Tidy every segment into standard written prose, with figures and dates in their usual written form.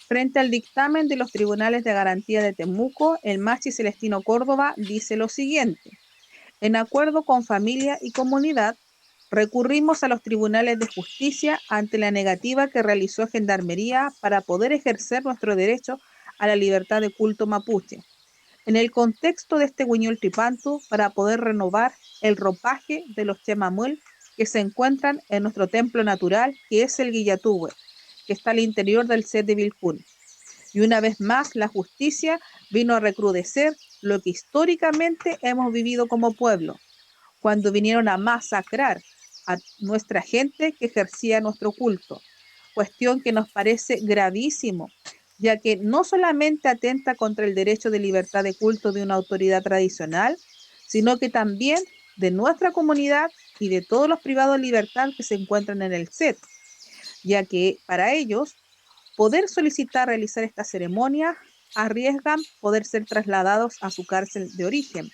Frente al dictamen de los tribunales de garantía de Temuco, el Machi Celestino Córdoba dice lo siguiente: en acuerdo con familia y comunidad, recurrimos a los tribunales de justicia ante la negativa que realizó Gendarmería para poder ejercer nuestro derecho a la libertad de culto mapuche. En el contexto de este Huiñol Tripantu, para poder renovar el ropaje de los Chemamuel que se encuentran en nuestro templo natural, que es el Guillatúe, que está al interior del set de Vilcún. Y una vez más, la justicia vino a recrudecer lo que históricamente hemos vivido como pueblo, cuando vinieron a masacrar a nuestra gente que ejercía nuestro culto, cuestión que nos parece gravísimo, ya que no solamente atenta contra el derecho de libertad de culto de una autoridad tradicional, sino que también de nuestra comunidad y de todos los privados de libertad que se encuentran en el set, ya que para ellos poder solicitar realizar esta ceremonia arriesgan poder ser trasladados a su cárcel de origen.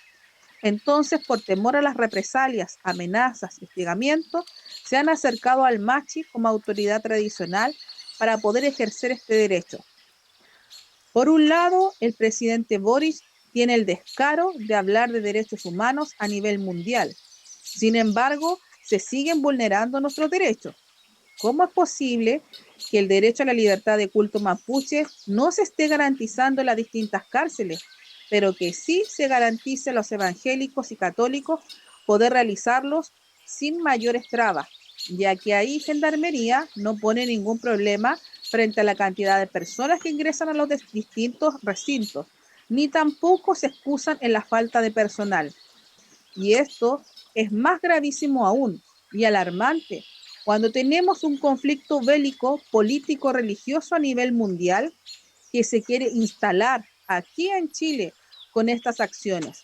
Entonces, por temor a las represalias, amenazas y hostigamientos, se han acercado al Machi como autoridad tradicional para poder ejercer este derecho. Por un lado, el presidente Boric tiene el descaro de hablar de derechos humanos a nivel mundial. Sin embargo, se siguen vulnerando nuestros derechos. ¿Cómo es posible que el derecho a la libertad de culto mapuche no se esté garantizando en las distintas cárceles, pero que sí se garantice a los evangélicos y católicos poder realizarlos sin mayores trabas, ya que ahí Gendarmería no pone ningún problema frente a la cantidad de personas que ingresan a los distintos recintos, ni tampoco se excusan en la falta de personal? Y esto es más gravísimo aún y alarmante cuando tenemos un conflicto bélico político-religioso a nivel mundial que se quiere instalar aquí en Chile con estas acciones.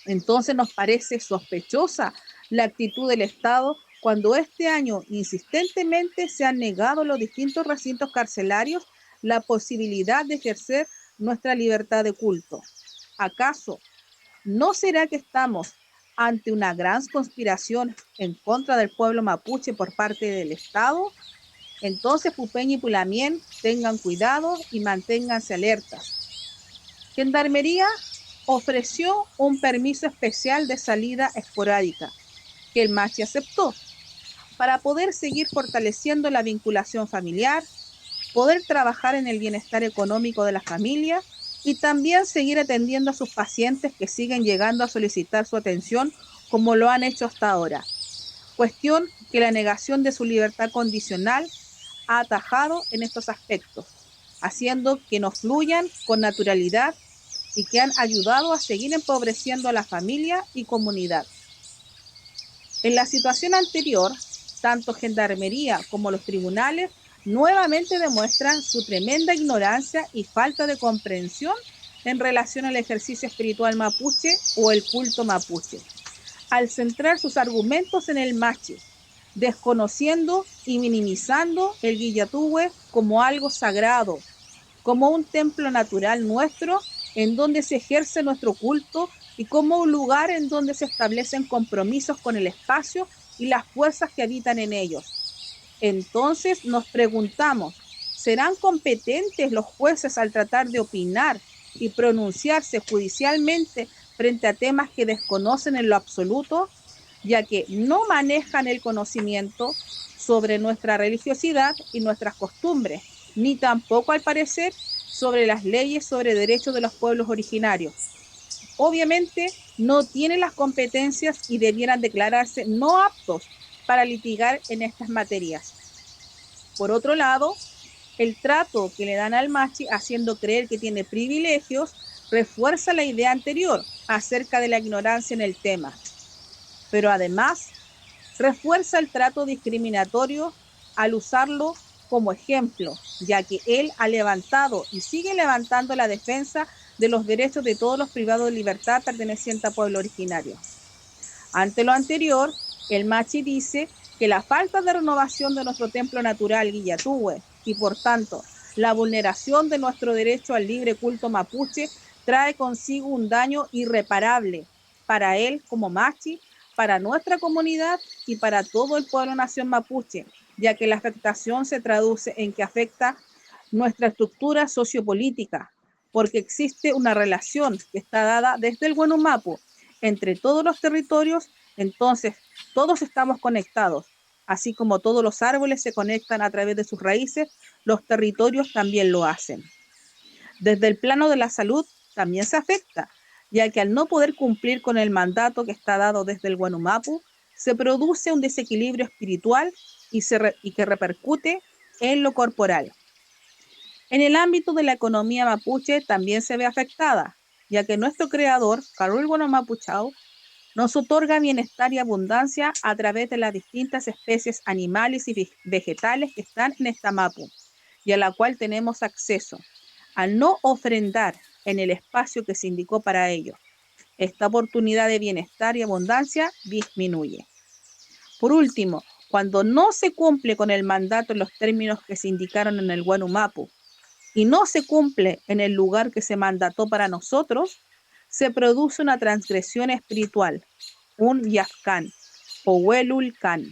Entonces nos parece sospechosa la actitud del Estado cuando este año insistentemente se han negado en los distintos recintos carcelarios la posibilidad de ejercer nuestra libertad de culto. ¿Acaso no será que estamos ante una gran conspiración en contra del pueblo mapuche por parte del Estado? Entonces, Pupeña y Pulamien, tengan cuidado y manténganse alertas. Gendarmería ofreció un permiso especial de salida esporádica, que el Machi aceptó, para poder seguir fortaleciendo la vinculación familiar, poder trabajar en el bienestar económico de la familia y también seguir atendiendo a sus pacientes que siguen llegando a solicitar su atención como lo han hecho hasta ahora. Cuestión que la negación de su libertad condicional ha atajado en estos aspectos, haciendo que no fluyan con naturalidad y que han ayudado a seguir empobreciendo a la familia y comunidad. En la situación anterior, tanto Gendarmería como los tribunales nuevamente demuestran su tremenda ignorancia y falta de comprensión en relación al ejercicio espiritual mapuche o el culto mapuche, al centrar sus argumentos en el machi, desconociendo y minimizando el Guillatúe como algo sagrado, como un templo natural nuestro en donde se ejerce nuestro culto y como un lugar en donde se establecen compromisos con el espacio y las fuerzas que habitan en ellos. Entonces nos preguntamos, ¿serán competentes los jueces al tratar de opinar y pronunciarse judicialmente frente a temas que desconocen en lo absoluto, ya que no manejan el conocimiento sobre nuestra religiosidad y nuestras costumbres, ni tampoco, al parecer, sobre las leyes sobre derechos de los pueblos originarios? Obviamente no tienen las competencias y debieran declararse no aptos para litigar en estas materias. Por otro lado, el trato que le dan al machi haciendo creer que tiene privilegios refuerza la idea anterior acerca de la ignorancia en el tema, pero además refuerza el trato discriminatorio al usarlo como ejemplo, ya que él ha levantado y sigue levantando la defensa de los derechos de todos los privados de libertad pertenecientes a pueblo originario. Ante lo anterior, el Machi dice que la falta de renovación de nuestro templo natural Guillatúe y por tanto la vulneración de nuestro derecho al libre culto mapuche trae consigo un daño irreparable para él como Machi, para nuestra comunidad y para todo el pueblo nación mapuche, ya que la afectación se traduce en que afecta nuestra estructura sociopolítica, porque existe una relación que está dada desde el Guanumapu entre todos los territorios, entonces todos estamos conectados, así como todos los árboles se conectan a través de sus raíces, los territorios también lo hacen. Desde el plano de la salud también se afecta, ya que al no poder cumplir con el mandato que está dado desde el Guanumapu, se produce un desequilibrio espiritual y que repercute en lo corporal. En el ámbito de la economía mapuche también se ve afectada, ya que nuestro creador, Carol Guanomapu Chao, nos otorga bienestar y abundancia a través de las distintas especies animales y vegetales que están en esta mapu y a la cual tenemos acceso. Al no ofrendar en el espacio que se indicó para ello, esta oportunidad de bienestar y abundancia disminuye. Por último, cuando no se cumple con el mandato en los términos que se indicaron en el Guanumapu y no se cumple en el lugar que se mandató para nosotros, se produce una transgresión espiritual, un yafkan o huelulkan.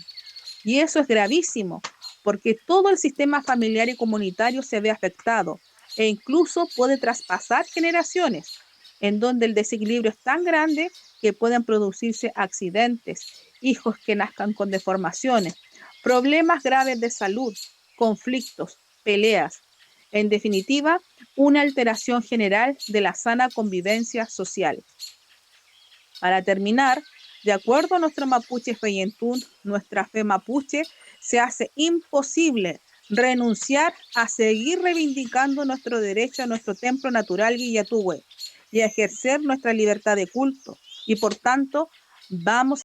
Y eso es gravísimo, porque todo el sistema familiar y comunitario se ve afectado e incluso puede traspasar generaciones, en donde el desequilibrio es tan grande que pueden producirse accidentes, hijos que nazcan con deformaciones, problemas graves de salud, conflictos, peleas. En definitiva, una alteración general de la sana convivencia social. Para terminar, de acuerdo a nuestro mapuche Feyentún, nuestra fe mapuche, se hace imposible renunciar a seguir reivindicando nuestro derecho a nuestro templo natural Guillatúhue y a ejercer nuestra libertad de culto. Y por tanto, vamos